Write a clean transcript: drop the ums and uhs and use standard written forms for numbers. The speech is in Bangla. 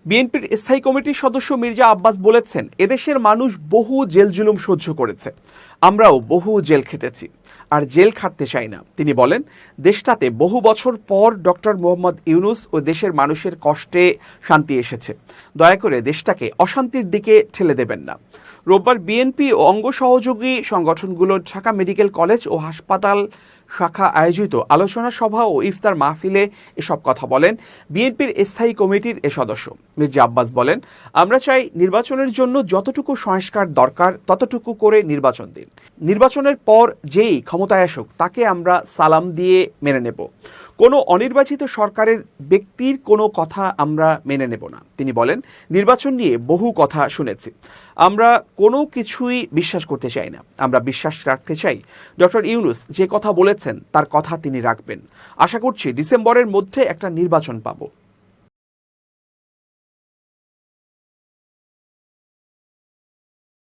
বিএনপির স্থায়ী কমিটির সদস্য মির্জা আব্বাস বলেছেন, এদেশের মানুষ বহু জেল জুলুম সহ্য করেছে, আমরাও বহু জেল খেটেছি, আর জেল খাটতে চাই না। তিনি বলেন, দেশটাতে বহু বছর পর ডক্টর মোহাম্মদ ইউনূস ও দেশের মানুষের কষ্টে শান্তি এসেছে। দয়া করে দেশটাকে অশান্তির দিকে ঠেলে দেবেন না। রোববার বিএনপি ও অঙ্গ সহযোগী সংগঠনগুলোর ঢাকা মেডিকেল কলেজ ও হাসপাতাল শাখা আয়োজিত আলোচনা সভা ও ইফতার মাহফিলে এসব কথা বলেন বিএনপির স্থায়ী কমিটির এ সদস্য। মির্জা আব্বাস বলেন, আমরা চাই নির্বাচনের জন্য যতটুকু সংস্কার দরকার ততটুকু করে নির্বাচন দিন। নির্বাচনের পর যেই ক্ষমতায় আসুক তাকে আমরা সালাম দিয়ে মেনে নেব। কোনো অনির্বাচিত সরকারের ব্যক্তির কোনো কথা আমরা মেনে নেব না। তিনি বলেন, নির্বাচন নিয়ে বহু কথা শুনেছি, আমরা কোনো কিছুই বিশ্বাস করতে চাই না। আমরা বিশ্বাস রাখতে চাই ডক্টর ইউনূস যে কথা বলেছেন তার কথা তিনি রাখবেন। আশা করছি ডিসেম্বরের মধ্যে একটা নির্বাচন পাবো।